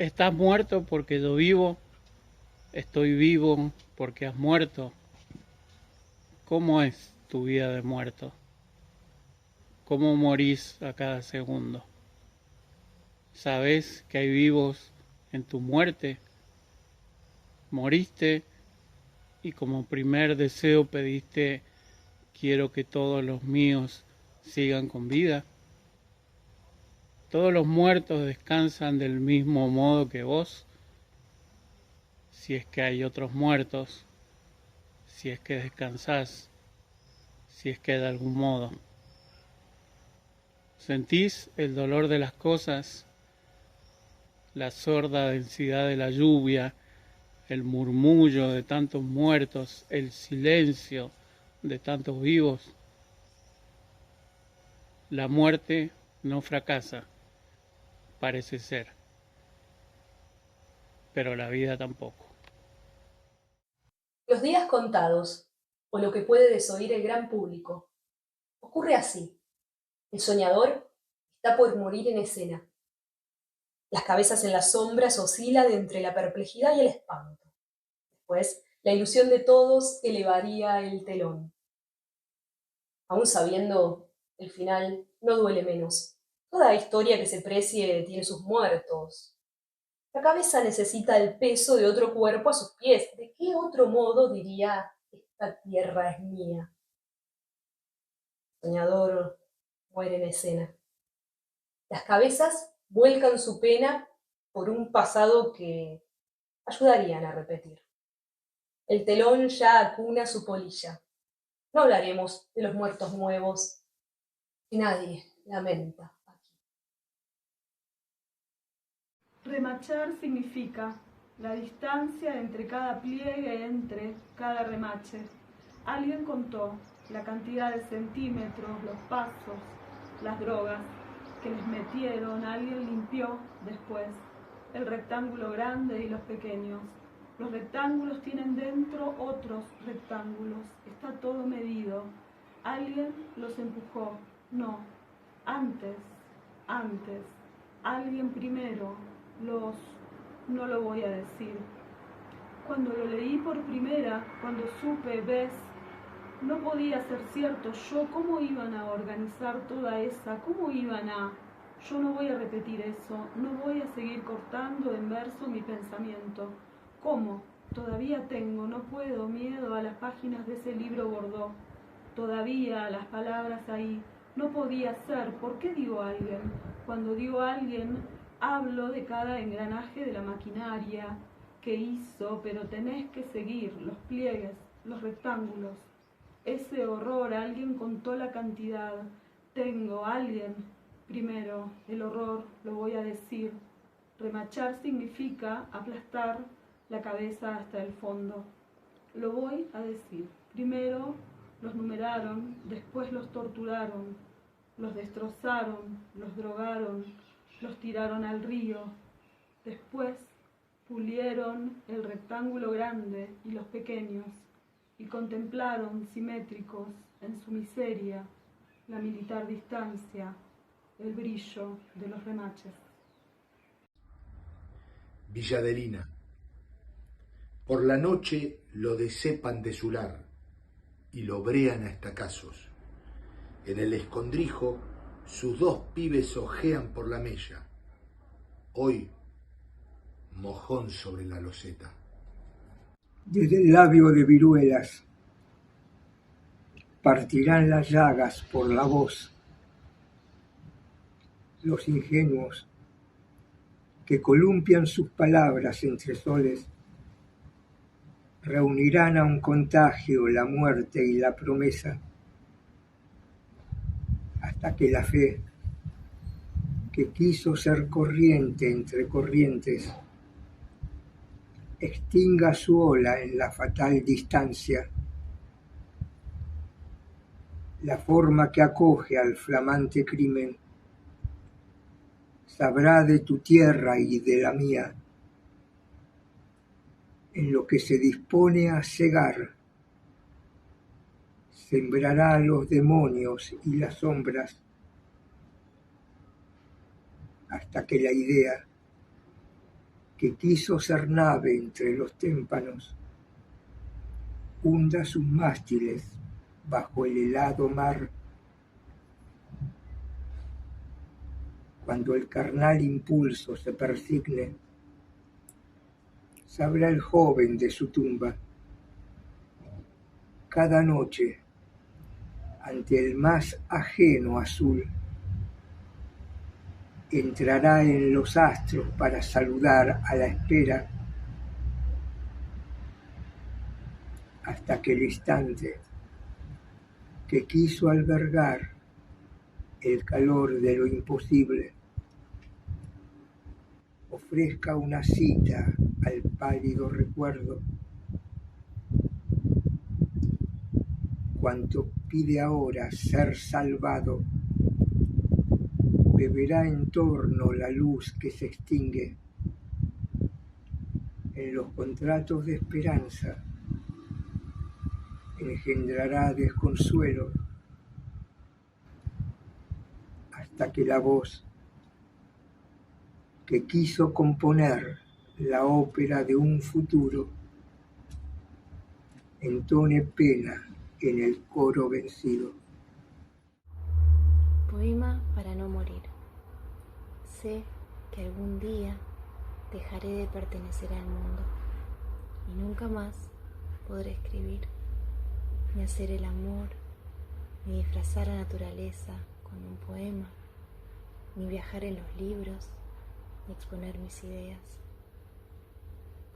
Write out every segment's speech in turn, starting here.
Estás muerto porque yo vivo, estoy vivo porque has muerto. ¿Cómo es tu vida de muerto? ¿Cómo morís a cada segundo? ¿Sabés que hay vivos en tu muerte? Moriste y como primer deseo pediste, quiero que todos los míos sigan con vida. Todos los muertos descansan del mismo modo que vos, si es que hay otros muertos, si es que descansás, si es que de algún modo. Sentís el dolor de las cosas, la sorda densidad de la lluvia, el murmullo de tantos muertos, el silencio de tantos vivos. La muerte no fracasa, parece ser, pero la vida tampoco. Los días contados, o lo que puede desoír el gran público. Ocurre así. El soñador está por morir en escena. Las cabezas en las sombras oscilan entre la perplejidad y el espanto. Después, la ilusión de todos elevaría el telón. Aún sabiendo el final, no duele menos. Toda historia que se precie tiene sus muertos. La cabeza necesita el peso de otro cuerpo a sus pies. ¿De qué otro modo diría, esta tierra es mía? El soñador muere en escena. Las cabezas vuelcan su pena por un pasado que ayudarían a repetir. El telón ya acuna su polilla. No hablaremos de los muertos nuevos que nadie lamenta aquí. Remachar significa la distancia entre cada pliegue, entre cada remache. Alguien contó la cantidad de centímetros, los pasos, las drogas que les metieron. Alguien limpió después el rectángulo grande y los pequeños. Los rectángulos tienen dentro otros rectángulos. Está todo medido. Alguien los empujó. No, antes, antes. Alguien primero los... no lo voy a decir. Cuando lo leí por primera, cuando supe, ves, no podía ser cierto. Yo, ¿cómo iban a organizar toda esa? ¿Cómo iban a...? Yo no voy a repetir eso, no voy a seguir cortando en verso mi pensamiento. ¿Cómo? Todavía tengo, no puedo, miedo a las páginas de ese libro Bordeaux. Todavía las palabras ahí. No podía ser. ¿Por qué digo alguien? Cuando digo alguien, hablo de cada engranaje de la maquinaria que hizo, pero tenés que seguir los pliegues, los rectángulos. Ese horror, alguien contó la cantidad. Tengo, alguien. Primero, el horror, lo voy a decir. Remachar significa aplastar la cabeza hasta el fondo. Lo voy a decir. Primero los numeraron, después los torturaron, los destrozaron, los drogaron, los tiraron al río. Después pulieron el rectángulo grande y los pequeños y contemplaron simétricos en su miseria la militar distancia, el brillo de los remaches. Villadelina. Por la noche lo decepan de su lar y lo brean a estacazos. En el escondrijo sus dos pibes ojean por la mella. Hoy, mojón sobre la loseta. Desde el labio de viruelas partirán las llagas por la voz. Los ingenuos que columpian sus palabras entre soles reunirán a un contagio la muerte y la promesa, hasta que la fe, que quiso ser corriente entre corrientes, extinga su ola en la fatal distancia. La forma que acoge al flamante crimen sabrá de tu tierra y de la mía, en lo que se dispone a cegar, sembrará los demonios y las sombras, hasta que la idea que quiso ser nave entre los témpanos, hunda sus mástiles bajo el helado mar. Cuando el carnal impulso se persigne, sabrá el joven de su tumba. Cada noche, ante el más ajeno azul, entrará en los astros para saludar a la espera, hasta que el instante que quiso albergar el calor de lo imposible ofrezca una cita al pálido recuerdo. Cuanto pide ahora ser salvado, beberá en torno la luz que se extingue. En los contratos de esperanza engendrará desconsuelo, hasta que la voz que quiso componer la ópera de un futuro entone pena en el coro vencido. Poema para no morir. Sé que algún día dejaré de pertenecer al mundo y nunca más podré escribir, ni hacer el amor, ni disfrazar la naturaleza con un poema, ni viajar en los libros, ni exponer mis ideas.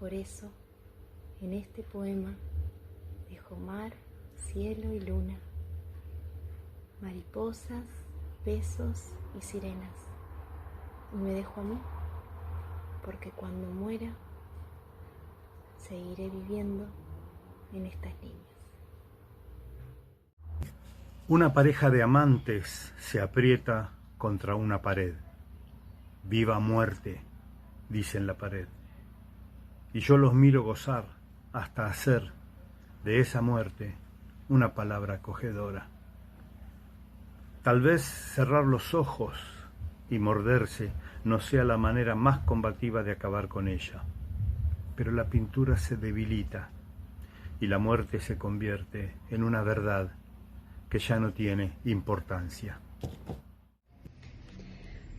Por eso, en este poema dejo mar, cielo y luna, mariposas, besos y sirenas, y me dejo a mí, porque cuando muera seguiré viviendo en estas líneas. Una pareja de amantes se aprieta contra una pared. Viva muerte, dice en la pared. Y yo los miro gozar hasta hacer de esa muerte una palabra acogedora. Tal vez cerrar los ojos y morderse no sea la manera más combativa de acabar con ella, pero la pintura se debilita y la muerte se convierte en una verdad que ya no tiene importancia.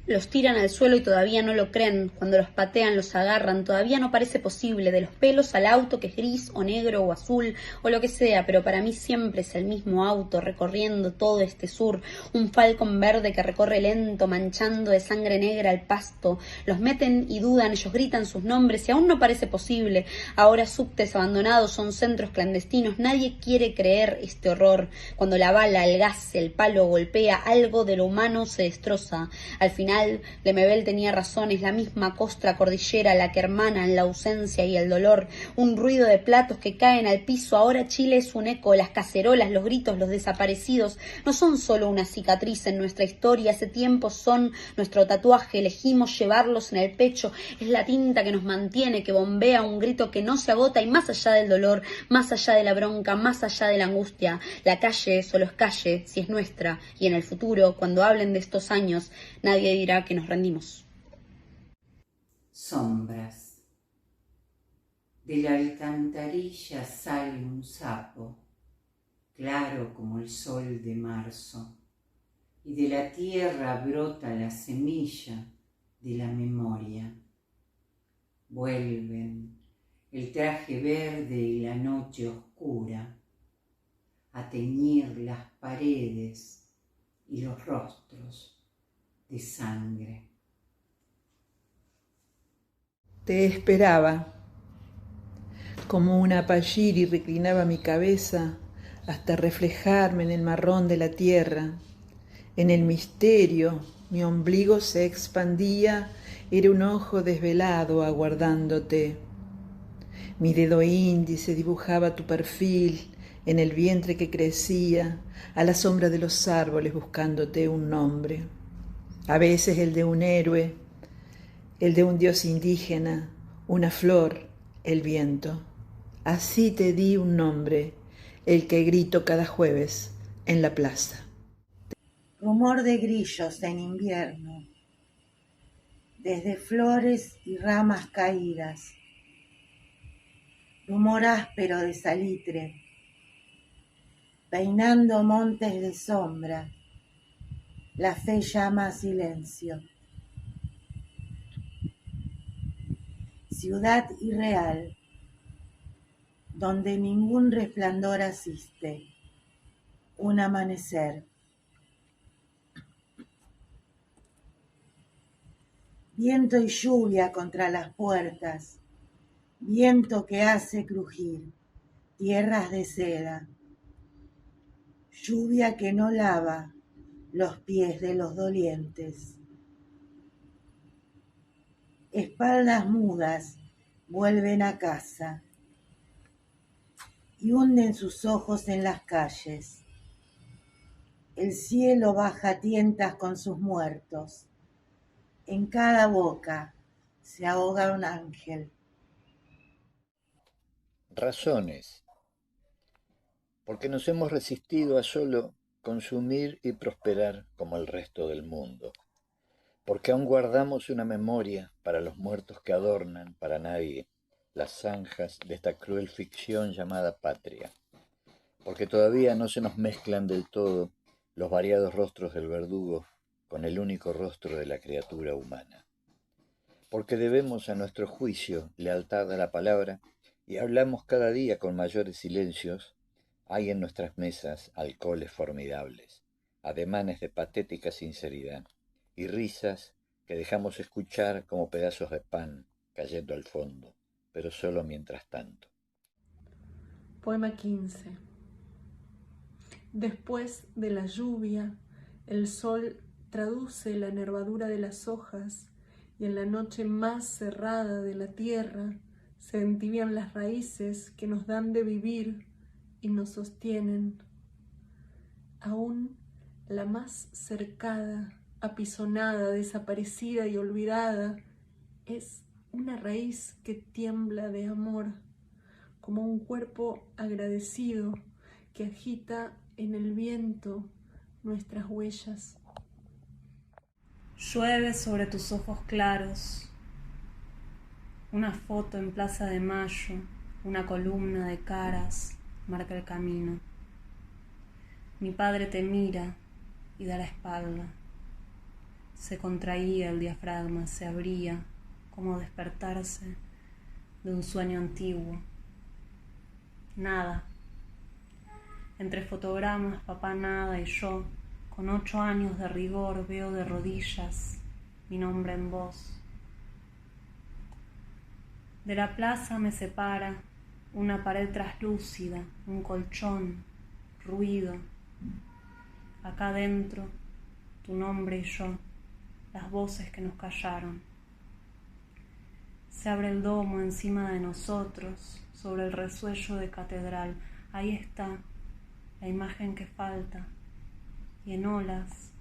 Los tiran al suelo y todavía no lo creen. Cuando los patean, los agarran. Todavía no parece posible. De los pelos al auto, que es gris o negro o azul o lo que sea, pero para mí siempre es el mismo auto recorriendo todo este sur. Un Falcon verde que recorre lento, manchando de sangre negra el pasto. Los meten y dudan, ellos gritan sus nombres y aún no parece posible. Ahora subtes abandonados son centros clandestinos. Nadie quiere creer este horror. Cuando la bala, el gas, el palo golpea, algo de lo humano se destroza. Al final Lemebel tenía razón, es la misma costra cordillera la que hermanan la ausencia y el dolor, un ruido de platos que caen al piso. Ahora Chile es un eco, las cacerolas, los gritos, los desaparecidos no son solo una cicatriz en nuestra historia, hace tiempo son nuestro tatuaje, elegimos llevarlos en el pecho, es la tinta que nos mantiene, que bombea un grito que no se agota, y más allá del dolor, más allá de la bronca, más allá de la angustia, la calle solo es calle si es nuestra, y en el futuro, cuando hablen de estos años, nadie dirá que nos rendimos. Sombras. De la alcantarilla sale un sapo, claro como el sol de marzo, y de la tierra brota la semilla de la memoria. Vuelven el traje verde y la noche oscura a teñir las paredes y los rostros de sangre. Te esperaba. Como una palliri reclinaba mi cabeza hasta reflejarme en el marrón de la tierra. En el misterio mi ombligo se expandía, era un ojo desvelado aguardándote. Mi dedo índice dibujaba tu perfil en el vientre que crecía, a la sombra de los árboles buscándote un nombre. A veces el de un héroe, el de un dios indígena, una flor, el viento. Así te di un nombre, el que grito cada jueves en la plaza. Rumor de grillos en invierno, desde flores y ramas caídas. Rumor áspero de salitre, peinando montes de sombra, la fe llama a silencio. Ciudad irreal, donde ningún resplandor asiste, un amanecer. Viento y lluvia contra las puertas, viento que hace crujir tierras de seda, lluvia que no lava los pies de los dolientes. Espaldas mudas vuelven a casa y hunden sus ojos en las calles. El cielo baja a tientas con sus muertos. En cada boca se ahoga un ángel. Razones. Porque nos hemos resistido a solo consumir y prosperar como el resto del mundo. Porque aún guardamos una memoria para los muertos que adornan para nadie las zanjas de esta cruel ficción llamada patria. Porque todavía no se nos mezclan del todo los variados rostros del verdugo con el único rostro de la criatura humana. Porque debemos a nuestro juicio lealtad a la palabra y hablamos cada día con mayores silencios, hay en nuestras mesas alcoholes formidables, ademanes de patética sinceridad y risas que dejamos escuchar como pedazos de pan cayendo al fondo, pero solo mientras tanto. Poema 15. Después de la lluvia, el sol traduce la nervadura de las hojas y en la noche más cerrada de la tierra se entibian las raíces que nos dan de vivir y nos sostienen. Aún la más cercada, apisonada, desaparecida y olvidada es una raíz que tiembla de amor, como un cuerpo agradecido que agita en el viento nuestras huellas. Llueve sobre tus ojos claros, una foto en Plaza de Mayo, una columna de caras marca el camino. Mi padre te mira y da la espalda. Se contraía el diafragma, se abría, como despertarse de un sueño antiguo. Nada. Entre fotogramas, papá nada y yo, con 8 años de rigor, veo de rodillas mi nombre en voz. De la plaza me separa una pared traslúcida, un colchón, ruido. Acá dentro, tu nombre y yo, las voces que nos callaron. Se abre el domo encima de nosotros, sobre el resuello de catedral. Ahí está la imagen que falta, y en olas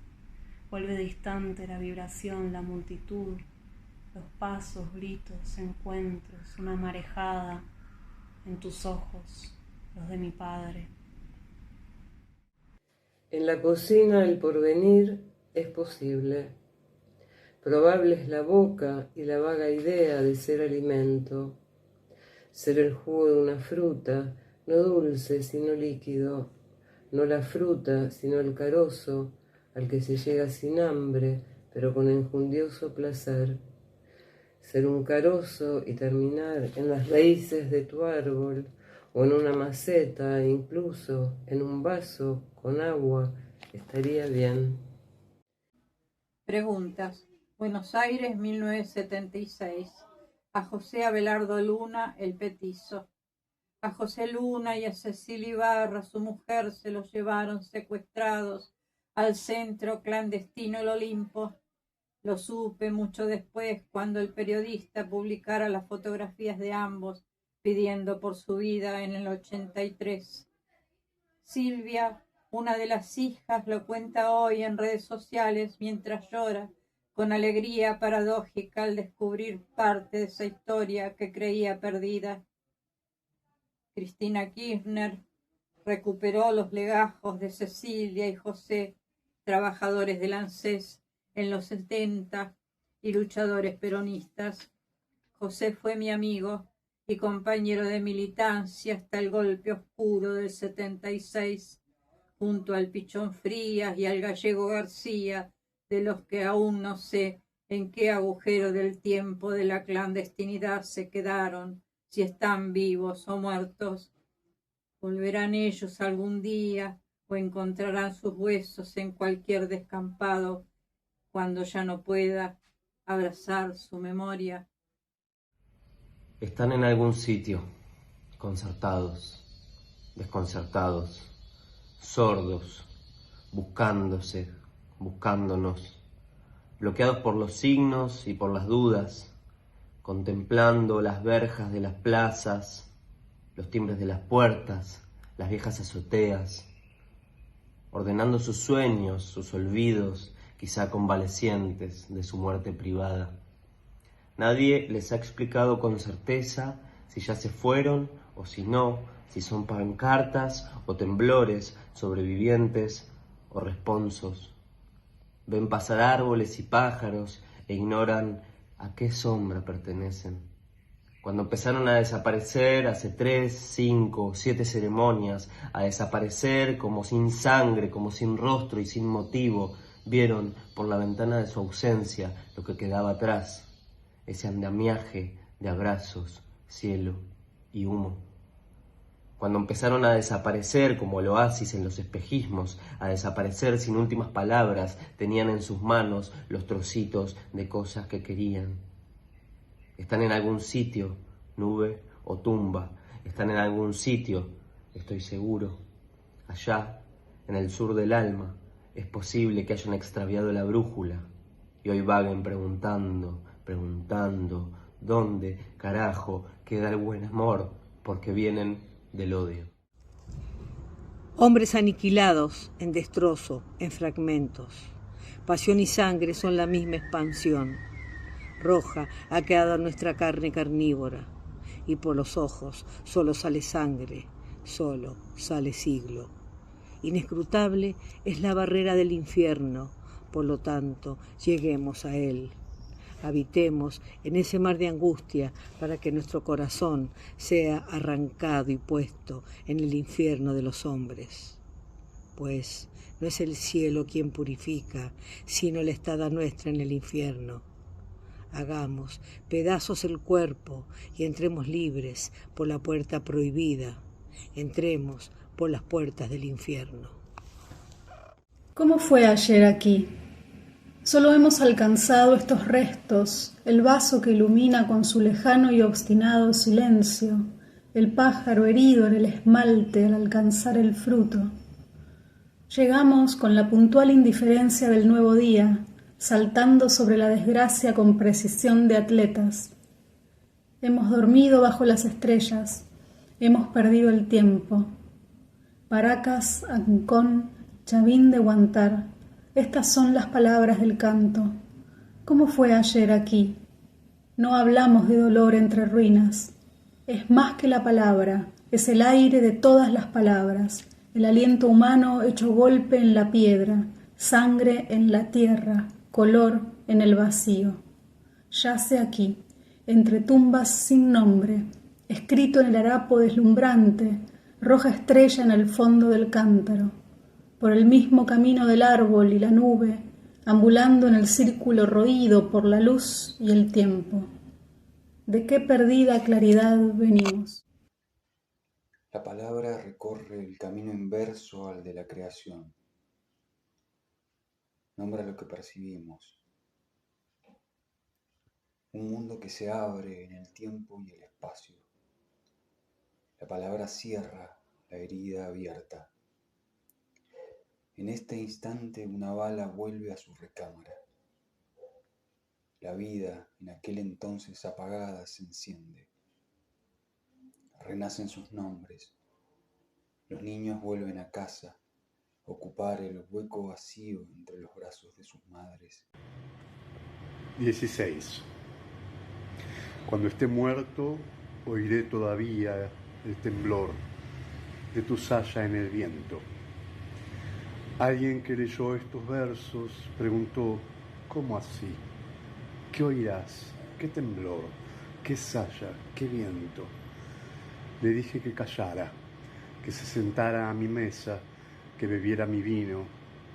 vuelve distante la vibración, la multitud, los pasos, gritos, encuentros, una marejada en tus ojos, los de mi padre. En la cocina el porvenir es posible. Probable es la boca y la vaga idea de ser alimento. Ser el jugo de una fruta, no dulce sino líquido, no la fruta sino el carozo al que se llega sin hambre pero con enjundioso placer. Ser un carozo y terminar en las raíces de tu árbol o en una maceta, incluso en un vaso con agua, estaría bien. Preguntas. Buenos Aires, 1976. A José Abelardo Luna, el petizo. A José Luna y a Cecilia Ibarra, su mujer, se los llevaron secuestrados al centro clandestino El Olimpo. Lo supe mucho después, cuando el periodista publicara las fotografías de ambos pidiendo por su vida en el 83. Silvia, una de las hijas, lo cuenta hoy en redes sociales mientras llora con alegría paradójica al descubrir parte de esa historia que creía perdida. Cristina Kirchner recuperó los legajos de Cecilia y José, trabajadores del ANSES, en los 70, y luchadores peronistas. José fue mi amigo y compañero de militancia hasta el golpe oscuro del 76, junto al Pichón Frías y al Gallego García, de los que aún no sé en qué agujero del tiempo de la clandestinidad se quedaron, si están vivos o muertos. ¿Volverán ellos algún día o encontrarán sus huesos en cualquier descampado cuando ya no pueda abrazar su memoria? Están en algún sitio, concertados, desconcertados, sordos, buscándose, buscándonos, bloqueados por los signos y por las dudas, contemplando las verjas de las plazas, los timbres de las puertas, las viejas azoteas, ordenando sus sueños, sus olvidos, quizá convalecientes de su muerte privada. Nadie les ha explicado con certeza si ya se fueron o si no, si son pancartas o temblores, sobrevivientes o responsos. Ven pasar árboles y pájaros e ignoran a qué sombra pertenecen. Cuando empezaron a desaparecer hace 3, 5, 7 ceremonias, a desaparecer como sin sangre, como sin rostro y sin motivo, vieron por la ventana de su ausencia lo que quedaba atrás, ese andamiaje de abrazos, cielo y humo. Cuando empezaron a desaparecer como el oasis en los espejismos, a desaparecer sin últimas palabras, tenían en sus manos los trocitos de cosas que querían. Están en algún sitio, nube o tumba, están en algún sitio, estoy seguro. Allá, en el sur del alma, es posible que hayan extraviado la brújula y hoy vaguen preguntando, ¿dónde, carajo, queda el buen amor? Porque vienen del odio. Hombres aniquilados en destrozo, en fragmentos. Pasión y sangre son la misma expansión. Roja ha quedado nuestra carne carnívora, y por los ojos solo sale sangre, solo sale siglo. Inescrutable es la barrera del infierno, por lo tanto, lleguemos a él. Habitemos en ese mar de angustia para que nuestro corazón sea arrancado y puesto en el infierno de los hombres. Pues no es el cielo quien purifica, sino la estada nuestra en el infierno. Hagamos pedazos el cuerpo y entremos libres por la puerta prohibida. Entremos por las puertas del infierno. ¿Cómo fue ayer aquí? Solo hemos alcanzado estos restos, el vaso que ilumina con su lejano y obstinado silencio, el pájaro herido en el esmalte al alcanzar el fruto. Llegamos con la puntual indiferencia del nuevo día, saltando sobre la desgracia con precisión de atletas. Hemos dormido bajo las estrellas, hemos perdido el tiempo. Paracas, Ancón, Chavín de Huantar. Estas son las palabras del canto. ¿Cómo fue ayer aquí? No hablamos de dolor entre ruinas. Es más que la palabra, es el aire de todas las palabras, el aliento humano hecho golpe en la piedra, sangre en la tierra, color en el vacío. Yace aquí, entre tumbas sin nombre, escrito en el harapo deslumbrante, roja estrella en el fondo del cántaro. Por el mismo camino del árbol y la nube, ambulando en el círculo roído por la luz y el tiempo. ¿De qué perdida claridad venimos? La palabra recorre el camino inverso al de la creación. Nombra lo que percibimos. Un mundo que se abre en el tiempo y el espacio. La palabra cierra la herida abierta. En este instante una bala vuelve a su recámara. La vida, en aquel entonces apagada, se enciende. Renacen sus nombres. Los niños vuelven a casa, a ocupar el hueco vacío entre los brazos de sus madres. 16. Cuando esté muerto, oiré todavía el temblor de tu saya en el viento. Alguien que leyó estos versos preguntó, ¿cómo así? ¿Qué oirás? ¿Qué temblor? ¿Qué saya? ¿Qué viento? Le dije que callara, que se sentara a mi mesa, que bebiera mi vino,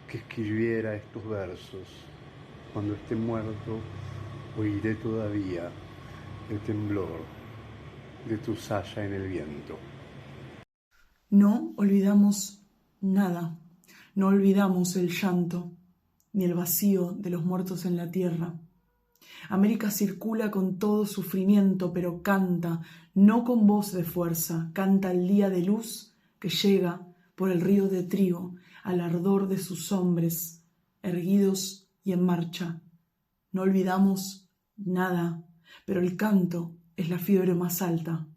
que escribiera estos versos. Cuando esté muerto, oiré todavía el temblor de tu saya en el viento. No olvidamos nada, no olvidamos el llanto, ni el vacío de los muertos en la tierra. América circula con todo sufrimiento, pero canta, no con voz de fuerza, canta el día de luz que llega por el río de trigo al ardor de sus hombres, erguidos y en marcha. No olvidamos nada, pero el canto es la fiebre más alta.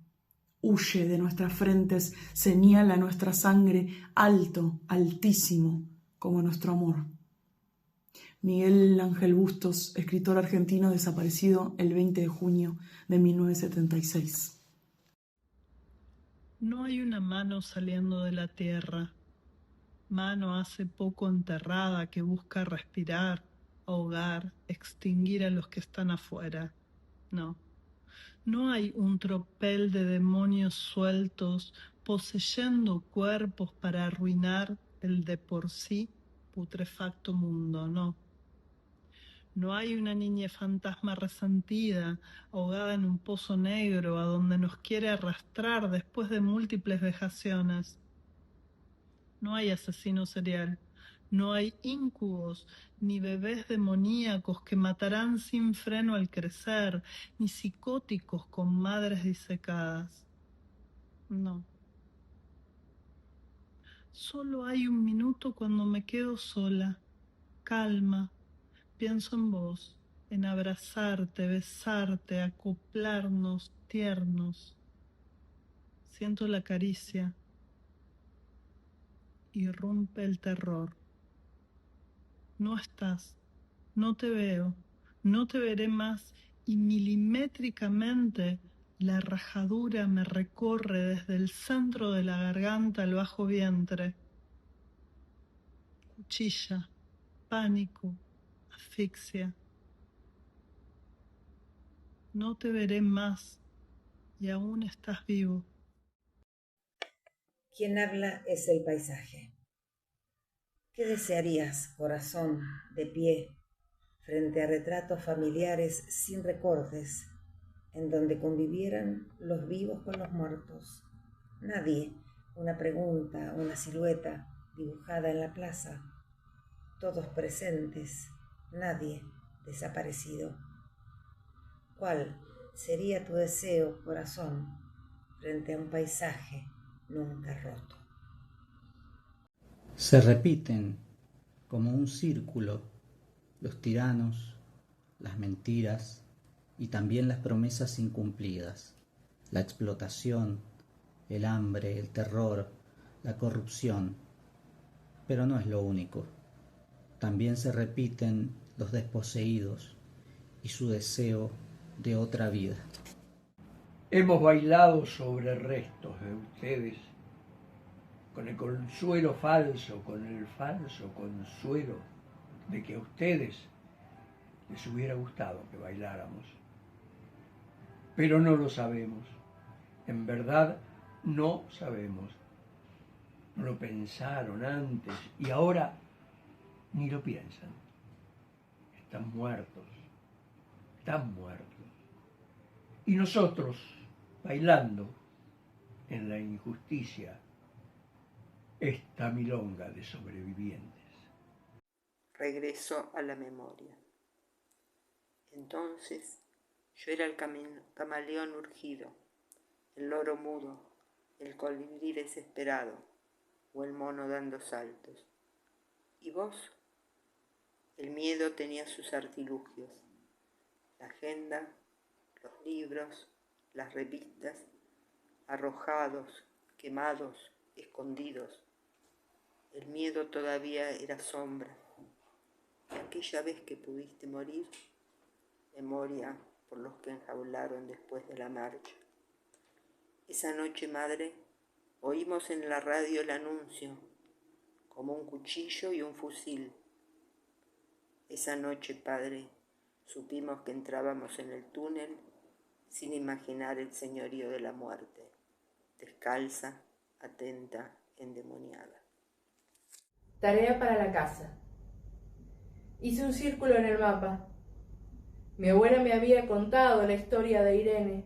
Huye de nuestras frentes, señala nuestra sangre alto, altísimo, como nuestro amor. Miguel Ángel Bustos, escritor argentino desaparecido el 20 de junio de 1976. No hay una mano saliendo de la tierra, mano hace poco enterrada que busca respirar, ahogar, extinguir a los que están afuera. No. No hay un tropel de demonios sueltos poseyendo cuerpos para arruinar el de por sí putrefacto mundo, no. No hay una niña fantasma resentida, ahogada en un pozo negro a donde nos quiere arrastrar después de múltiples vejaciones. No hay asesino serial, no hay íncubos, ni bebés demoníacos que matarán sin freno al crecer, ni psicóticos con madres disecadas. No. Solo hay un minuto cuando me quedo sola, calma, pienso en vos, en abrazarte, besarte, acoplarnos, tiernos. Siento la caricia. Irrumpe el terror. No estás, no te veo, no te veré más, y milimétricamente la rajadura me recorre desde el centro de la garganta al bajo vientre. Cuchilla, pánico, asfixia. No te veré más, y aún estás vivo. Quien habla es el paisaje. ¿Qué desearías, corazón, de pie, frente a retratos familiares sin recortes, en donde convivieran los vivos con los muertos? Nadie, una pregunta, una silueta dibujada en la plaza. Todos presentes, nadie desaparecido. ¿Cuál sería tu deseo, corazón, frente a un paisaje nunca roto? Se repiten como un círculo los tiranos, las mentiras y también las promesas incumplidas, la explotación, el hambre, el terror, la corrupción. Pero no es lo único. También se repiten los desposeídos y su deseo de otra vida. Hemos bailado sobre restos de ustedes, con el consuelo falso, con el falso consuelo de que a ustedes les hubiera gustado que bailáramos. Pero no lo sabemos, en verdad no sabemos. No lo pensaron antes y ahora ni lo piensan. Están muertos, están muertos. Y nosotros, bailando en la injusticia, esta milonga de sobrevivientes. Regreso a la memoria. Entonces yo era el camaleón urgido, el loro mudo, el colibrí desesperado o el mono dando saltos. ¿Y vos? El miedo tenía sus artilugios, la agenda, los libros, las revistas, arrojados, quemados, escondidos. El miedo todavía era sombra. Y aquella vez que pudiste morir, memoria por los que enjaularon después de la marcha. Esa noche, madre, oímos en la radio el anuncio, como un cuchillo y un fusil. Esa noche, padre, Supimos que entrábamos en el túnel sin imaginar el señorío de la muerte, descalza, atenta, endemoniada. Tarea para la casa. Hice un círculo en el mapa. Mi abuela me había contado la historia de Irene,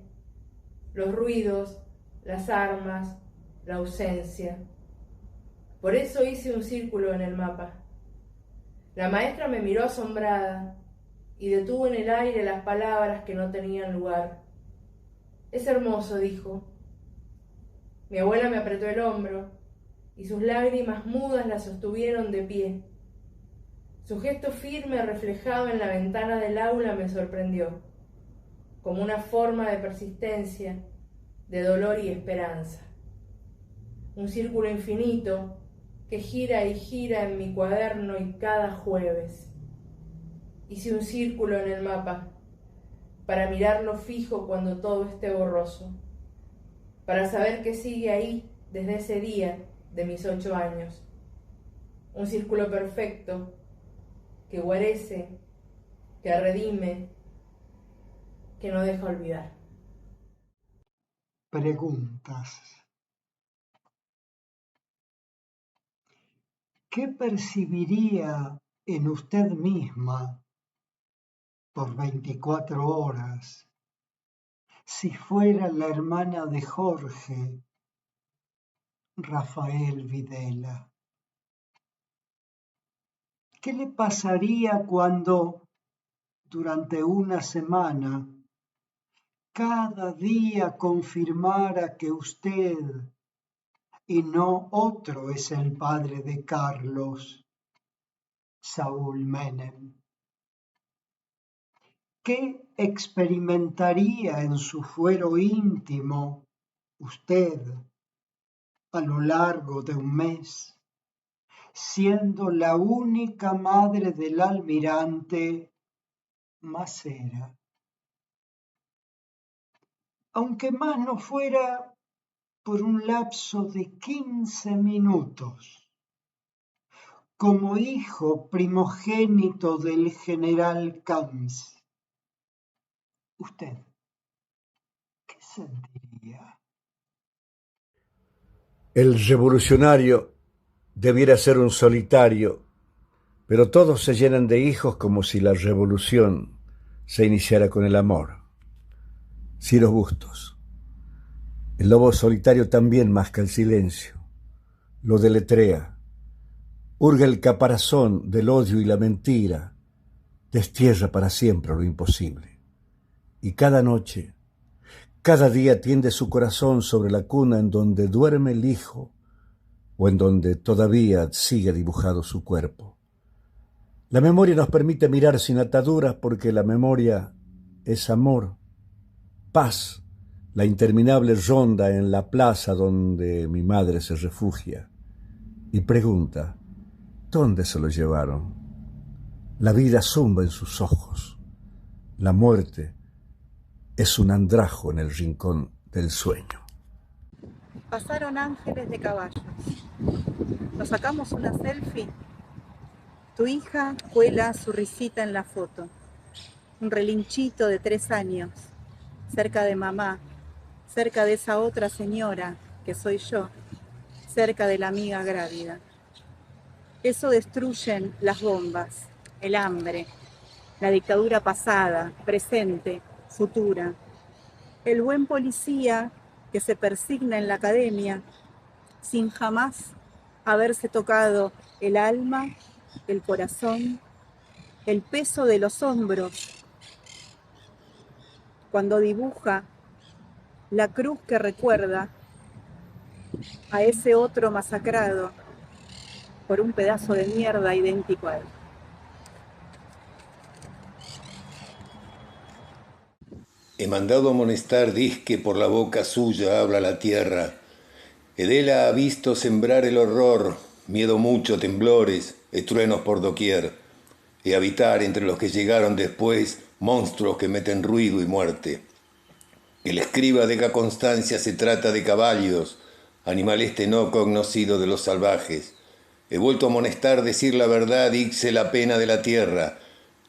los ruidos, las armas, la ausencia. Por eso hice un círculo en el mapa. La maestra me miró asombrada y detuvo en el aire las palabras que no tenían lugar. Es hermoso, dijo. Mi abuela me apretó el hombro y sus lágrimas mudas la sostuvieron de pie. Su gesto firme reflejado en la ventana del aula me sorprendió, como una forma de persistencia, de dolor y esperanza. Un círculo infinito que gira y gira en mi cuaderno y cada jueves. Hice un círculo en el mapa para mirarlo fijo cuando todo esté borroso, para saber que sigue ahí desde ese día de mis 8 años. Un círculo perfecto que guarece, que redime, que no deja olvidar. Preguntas. ¿Qué percibiría en usted misma por 24 horas si fuera la hermana de Jorge, Rafael Videla? ¿Qué le pasaría cuando, durante una semana, cada día confirmara que usted y no otro es el padre de Carlos, Saúl Menem? ¿Qué experimentaría en su fuero íntimo usted a lo largo de un mes, siendo la única madre del almirante Macera? Aunque más no fuera por un lapso de 15 minutos, como hijo primogénito del general Camps, ¿usted qué sentiría? El revolucionario debiera ser un solitario, pero todos se llenan de hijos como si la revolución se iniciara con el amor. Ciro Bustos. El lobo solitario también masca el silencio, lo deletrea, hurga el caparazón del odio y la mentira, destierra para siempre lo imposible. Y cada noche, cada día tiende su corazón sobre la cuna en donde duerme el hijo o en donde todavía sigue dibujado su cuerpo. La memoria nos permite mirar sin ataduras porque la memoria es amor, paz, la interminable ronda en la plaza donde mi madre se refugia y pregunta, ¿dónde se lo llevaron? La vida zumba en sus ojos, la muerte es un andrajo en el rincón del sueño. Pasaron ángeles de caballos. Nos sacamos una selfie. Tu hija cuela su risita en la foto. Un relinchito de 3 años, cerca de mamá, cerca de esa otra señora que soy yo, cerca de la amiga grávida. Eso destruyen las bombas, el hambre, la dictadura pasada, presente, futura. El buen policía que se persigna en la academia sin jamás haberse tocado el alma, el corazón, el peso de los hombros, cuando dibuja la cruz que recuerda a ese otro masacrado por un pedazo de mierda idéntico a él. He mandado amonestar disque por la boca suya habla la tierra. Edela ha visto sembrar el horror, miedo mucho, temblores, estruenos por doquier, y habitar entre los que llegaron después monstruos que meten ruido y muerte. El escriba deja constancia se trata de caballos, animal este no cognoscido de los salvajes. He vuelto a amonestar decir la verdad, hice la pena de la tierra.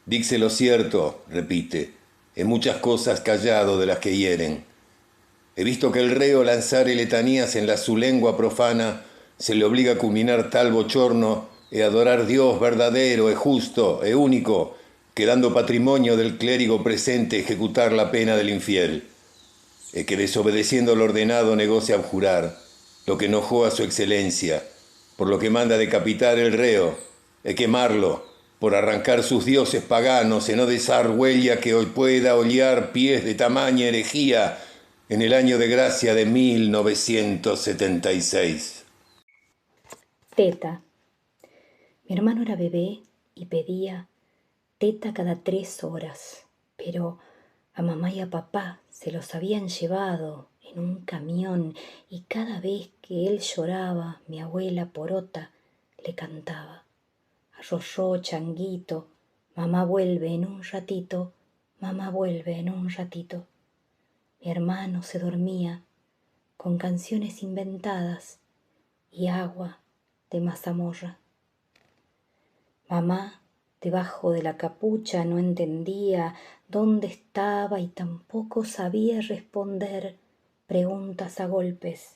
Dixe lo cierto, repite, en muchas cosas callado de las que hieren. He visto que el reo lanzare letanías en la su lengua profana se le obliga a culminar tal bochorno e adorar Dios verdadero, e justo, e único, quedando patrimonio del clérigo presente ejecutar la pena del infiel, e que desobedeciendo lo ordenado negóse abjurar, lo que enojó a su excelencia, por lo que manda decapitar el reo, e quemarlo, por arrancar sus dioses paganos, e no desar huella que hoy pueda hollar pies de tamaña herejía, en el año de gracia de 1976. Teta. Mi hermano era bebé y pedía teta cada 3 horas, pero a mamá y a papá se los habían llevado en un camión y cada vez que él lloraba, mi abuela porota le cantaba: arroyo, changuito, mamá vuelve en un ratito, mamá vuelve en un ratito. Mi hermano se dormía con canciones inventadas y agua de mazamorra. Mamá, debajo de la capucha, no entendía dónde estaba y tampoco sabía responder preguntas a golpes,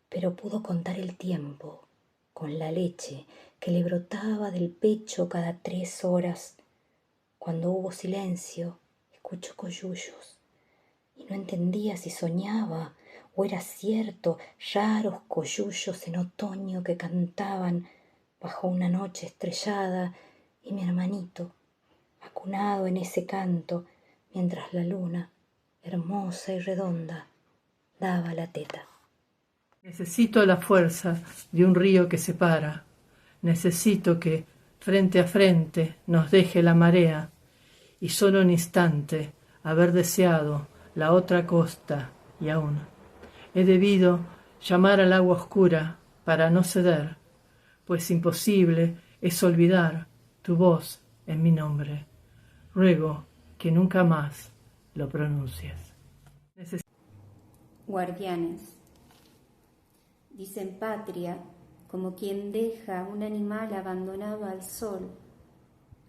pero pudo contar el tiempo con la leche que le brotaba del pecho cada 3 horas. Cuando hubo silencio, escuchó coyullos y no entendía si soñaba o era cierto, raros coyullos en otoño que cantaban bajo una noche estrellada, y mi hermanito, acunado en ese canto, mientras la luna, hermosa y redonda, daba la teta. Necesito la fuerza de un río que se para. Necesito que, frente a frente, nos deje la marea, y solo un instante haber deseado la otra costa, y aún he debido llamar al agua oscura para no ceder, pues imposible es olvidar tu voz en mi nombre. Ruego que nunca más lo pronuncies. Guardianes. Dicen patria como quien deja un animal abandonado al sol.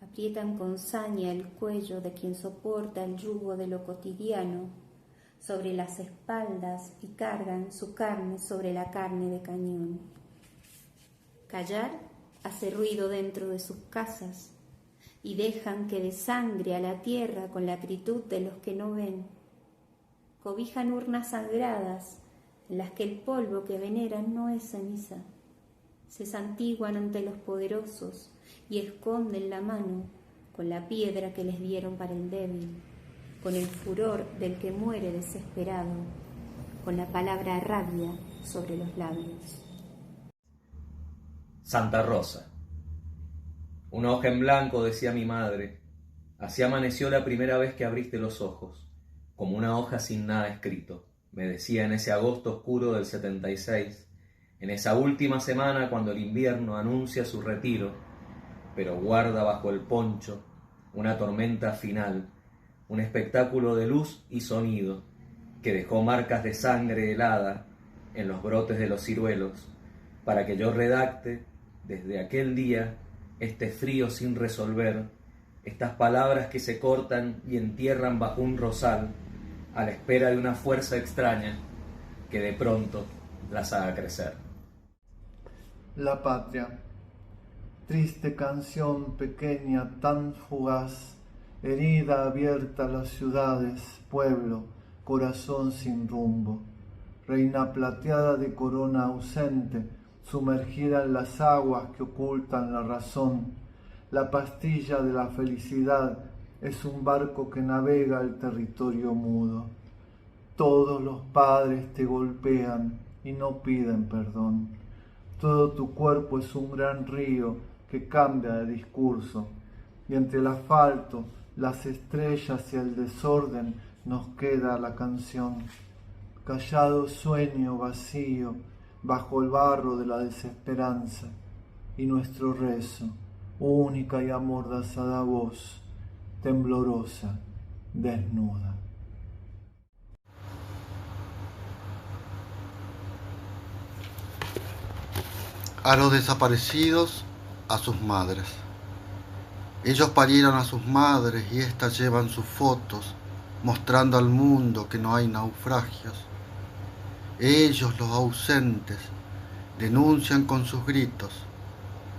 Aprietan con saña el cuello de quien soporta el yugo de lo cotidiano sobre las espaldas y cargan su carne sobre la carne de cañón. Callar hace ruido dentro de sus casas y dejan que desangre a la tierra con la acritud de los que no ven. Cobijan urnas sagradas en las que el polvo que veneran no es ceniza. Se santiguan ante los poderosos y esconden la mano con la piedra que les dieron para el débil, con el furor del que muere desesperado, con la palabra rabia sobre los labios. Santa Rosa. Una hoja en blanco, decía mi madre. Así amaneció la primera vez que abriste los ojos, como una hoja sin nada escrito, me decía en ese agosto oscuro del 76, en esa última semana cuando el invierno anuncia su retiro, pero guarda bajo el poncho una tormenta final, un espectáculo de luz y sonido que dejó marcas de sangre helada en los brotes de los ciruelos, para que yo redacte desde aquel día este frío sin resolver, estas palabras que se cortan y entierran bajo un rosal, a la espera de una fuerza extraña que de pronto las haga crecer. La patria, triste canción pequeña tan fugaz, herida abierta a las ciudades, pueblo, corazón sin rumbo, reina plateada de corona ausente, sumergida en las aguas que ocultan la razón. La pastilla de la felicidad es un barco que navega el territorio mudo. Todos los padres te golpean y no piden perdón. Todo tu cuerpo es un gran río que cambia de discurso, y entre el asfalto, las estrellas y el desorden nos queda la canción. Callado sueño vacío bajo el barro de la desesperanza, y nuestro rezo, única y amordazada voz, temblorosa, desnuda. A los desaparecidos, a sus madres. Ellos parieron a sus madres y éstas llevan sus fotos, mostrando al mundo que no hay naufragios. Ellos, los ausentes, denuncian con sus gritos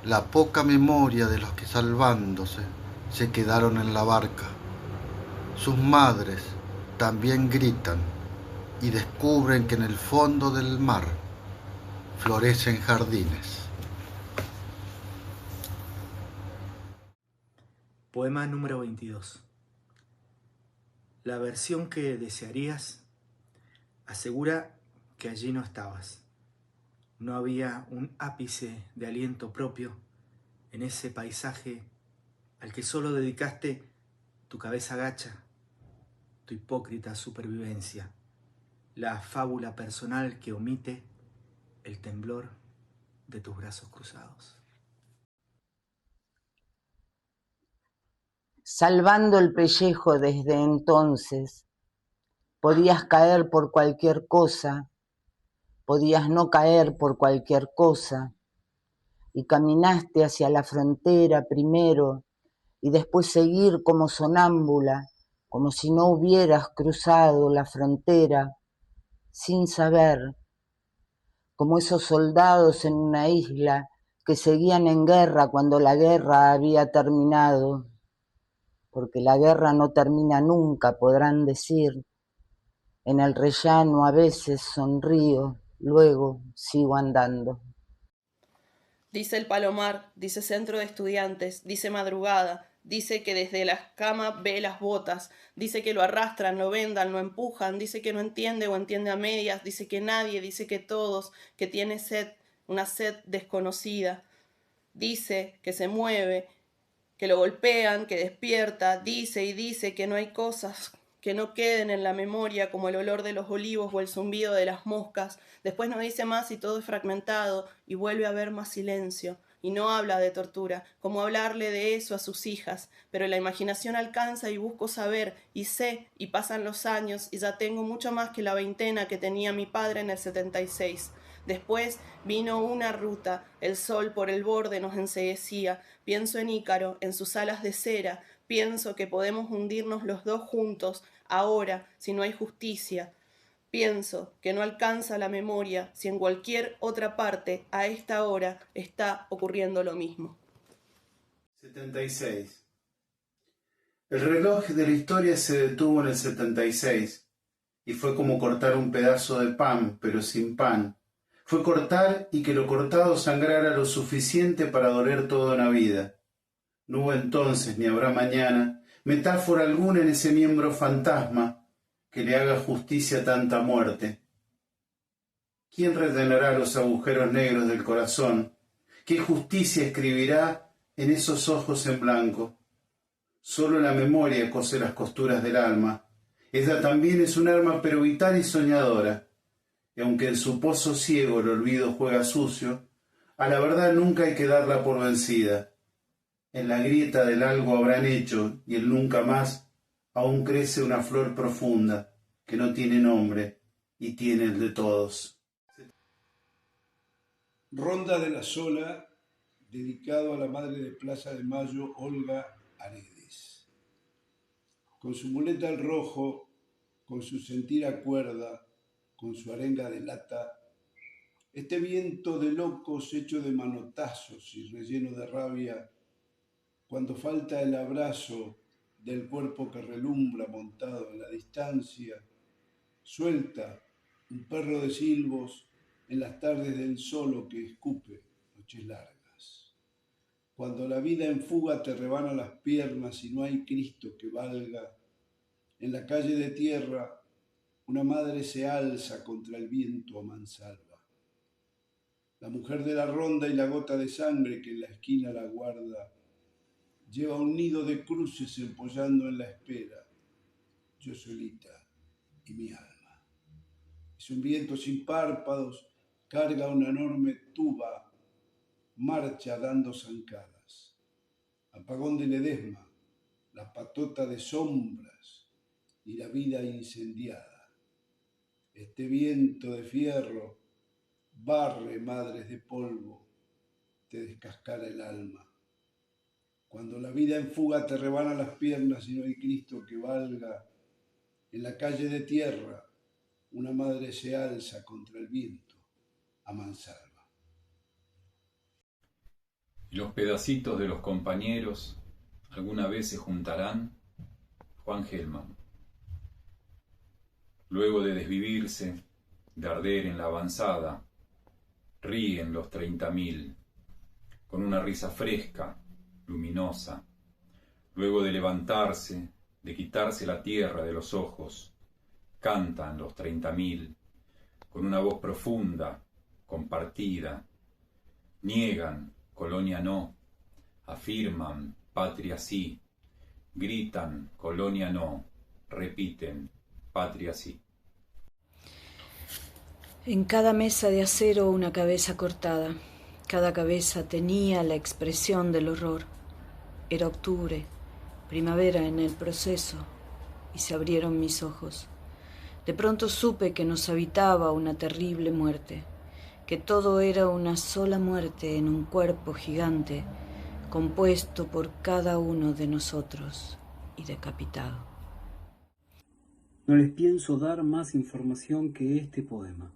la poca memoria de los que salvándose se quedaron en la barca. Sus madres también gritan y descubren que en el fondo del mar florecen jardines. Poema número 22. La versión que desearías asegura que allí no estabas. No había un ápice de aliento propio en ese paisaje al que solo dedicaste tu cabeza gacha, tu hipócrita supervivencia, la fábula personal que omite el temblor de tus brazos cruzados. Salvando el pellejo desde entonces, podías caer por cualquier cosa, podías no caer por cualquier cosa, y caminaste hacia la frontera primero y después seguir como sonámbula, como si no hubieras cruzado la frontera, sin saber, como esos soldados en una isla que seguían en guerra cuando la guerra había terminado, porque la guerra no termina nunca, podrán decir. En el rellano a veces sonrío, luego sigo andando. Dice el palomar, dice centro de estudiantes, dice madrugada, dice que desde la cama ve las botas, dice que lo arrastran, lo vendan, lo empujan, dice que no entiende o entiende a medias, dice que nadie, dice que todos, que tiene sed, una sed desconocida. Dice que se mueve, que lo golpean, que despierta, dice y dice que no hay cosas que no queden en la memoria como el olor de los olivos o el zumbido de las moscas. Después no dice más y todo es fragmentado y vuelve a haber más silencio. Y no habla de tortura, como hablarle de eso a sus hijas, pero la imaginación alcanza y busco saber, y sé, y pasan los años, y ya tengo mucho más que la veintena que tenía mi padre en el 76. Después vino una ruta, el sol por el borde nos enceguecía, pienso en Ícaro, en sus alas de cera, pienso que podemos hundirnos los dos juntos, ahora, si no hay justicia. Pienso que no alcanza la memoria si en cualquier otra parte a esta hora está ocurriendo lo mismo. 76. El reloj de la historia se detuvo en el 76 y fue como cortar un pedazo de pan, pero sin pan. Fue cortar y que lo cortado sangrara lo suficiente para doler toda una vida. No hubo entonces, ni habrá mañana, metáfora alguna en ese miembro fantasma que le haga justicia a tanta muerte. ¿Quién rellenará los agujeros negros del corazón? ¿Qué justicia escribirá en esos ojos en blanco? Solo la memoria cose las costuras del alma. Ella también es un arma pero vital y soñadora. Y aunque en su pozo ciego el olvido juega sucio, a la verdad nunca hay que darla por vencida. En la grieta del algo habrán hecho, y el nunca más, aún crece una flor profunda, que no tiene nombre, y tiene el de todos. Ronda de la Sola, dedicado a la madre de Plaza de Mayo, Olga Aredes. Con su muleta al rojo, con su sentir a cuerda, con su arenga de lata, este viento de locos hecho de manotazos y relleno de rabia, cuando falta el abrazo del cuerpo que relumbra montado en la distancia, suelta un perro de silbos en las tardes del solo que escupe noches largas. Cuando la vida en fuga te rebana las piernas y no hay Cristo que valga, en la calle de tierra una madre se alza contra el viento a mansalva. La mujer de la ronda y la gota de sangre que en la esquina la guarda lleva un nido de cruces empollando en la espera, yo solita y mi alma. Es un viento sin párpados, carga una enorme tuba, marcha dando zancadas. Apagón de Ledesma, la patota de sombras y la vida incendiada. Este viento de fierro barre madres de polvo, te descascara el alma. Cuando la vida en fuga te rebana las piernas y no hay Cristo que valga, en la calle de tierra una madre se alza contra el viento a mansalva. Y los pedacitos de los compañeros alguna vez se juntarán. Juan Gelman. Luego de desvivirse, de arder en la avanzada, ríen los 30.000, con una risa fresca, luminosa. Luego de levantarse, de quitarse la tierra de los ojos, cantan los 30.000, con una voz profunda, compartida. Niegan, colonia no, afirman, patria sí, gritan, colonia no, repiten, patria sí. En cada mesa de acero una cabeza cortada. Cada cabeza tenía la expresión del horror. Era octubre, primavera en el proceso, y se abrieron mis ojos. De pronto supe que nos habitaba una terrible muerte, que todo era una sola muerte en un cuerpo gigante, compuesto por cada uno de nosotros y decapitado. No les pienso dar más información que este poema.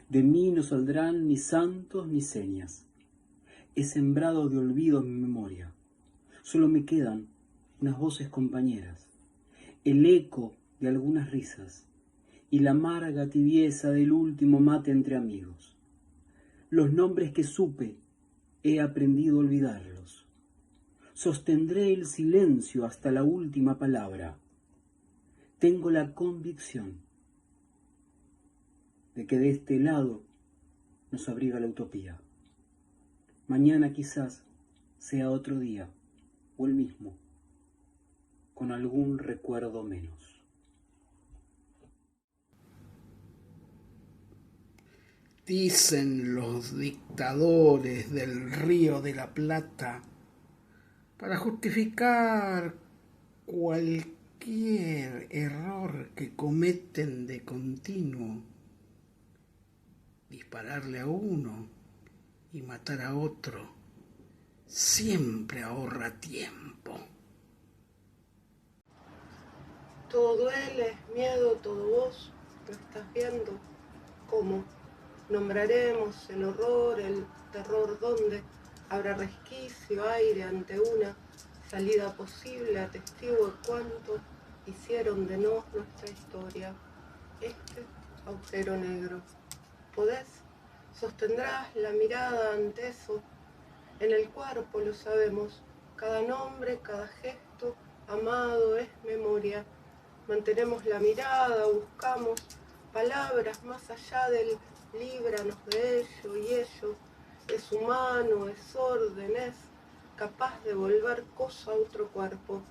De mí no saldrán ni santos ni señas. He sembrado de olvido mi memoria. Solo me quedan unas voces compañeras, el eco de algunas risas y la amarga tibieza del último mate entre amigos. Los nombres que supe, he aprendido a olvidarlos. Sostendré el silencio hasta la última palabra. Tengo la convicción de que de este lado nos abriga la utopía. Mañana quizás sea otro día, o el mismo, con algún recuerdo menos. Dicen los dictadores del Río de la Plata, para justificar cualquier error que cometen de continuo, dispararle a uno y matar a otro siempre ahorra tiempo. Todo duele, es miedo, todo vos lo estás viendo. ¿Cómo? Nombraremos el horror, el terror, ¿dónde? Habrá resquicio, aire ante una salida posible, atestigo de cuánto hicieron de nos nuestra historia. Este agujero negro. ¿Podés? Sostendrás la mirada ante eso. En el cuerpo lo sabemos. Cada nombre, cada gesto amado es memoria. Mantenemos la mirada, buscamos palabras más allá del líbranos de ello y ello. Es humano, es orden, es capaz de volver cosa a otro cuerpo.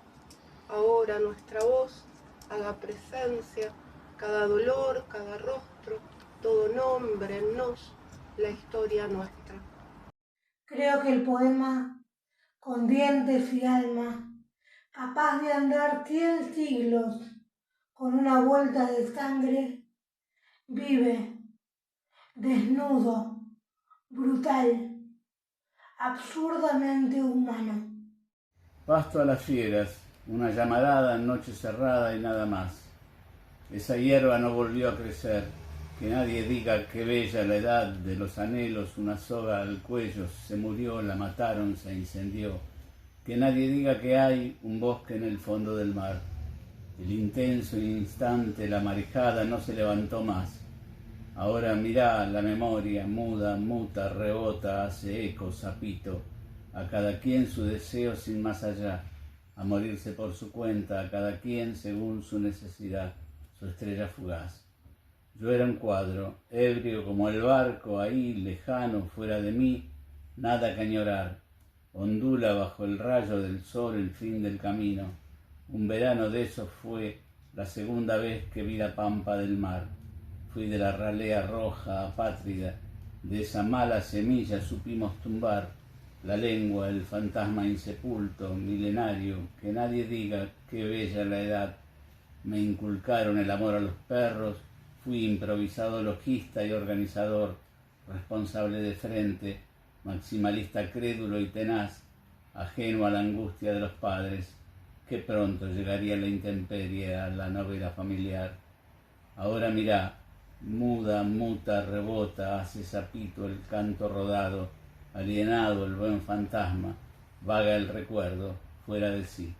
Ahora nuestra voz haga presencia, cada dolor, cada rostro, todo nombre en nos, la historia nuestra. Creo que el poema, con dientes y alma, capaz de andar 100 siglos con una vuelta de sangre, vive, desnudo, brutal, absurdamente humano. Pasto a las fieras, una llamarada en noche cerrada y nada más. Esa hierba no volvió a crecer. Que nadie diga que bella la edad de los anhelos, una soga al cuello, se murió, la mataron, se incendió. Que nadie diga que hay un bosque en el fondo del mar. El intenso instante, la marejada no se levantó más. Ahora mirá la memoria, muda, muta, rebota, hace eco, sapito. A cada quien su deseo sin más allá. A morirse por su cuenta, a cada quien según su necesidad, su estrella fugaz. Yo era un cuadro, ebrio como el barco, ahí, lejano, fuera de mí, nada que añorar. Ondula bajo el rayo del sol el fin del camino. Un verano de esos fue la segunda vez que vi la pampa del mar. Fui de la ralea roja, apátrida, de esa mala semilla supimos tumbar la lengua, el fantasma insepulto, milenario, que nadie diga qué bella la edad. Me inculcaron el amor a los perros. Fui improvisado logista y organizador, responsable de frente, maximalista crédulo y tenaz. ajeno a la angustia de los padres, que pronto llegaría la intemperie a la novela familiar. Ahora mirá, muda, muta, rebota, hace sapito el canto rodado, alienado el buen fantasma, vaga el recuerdo, fuera de sí.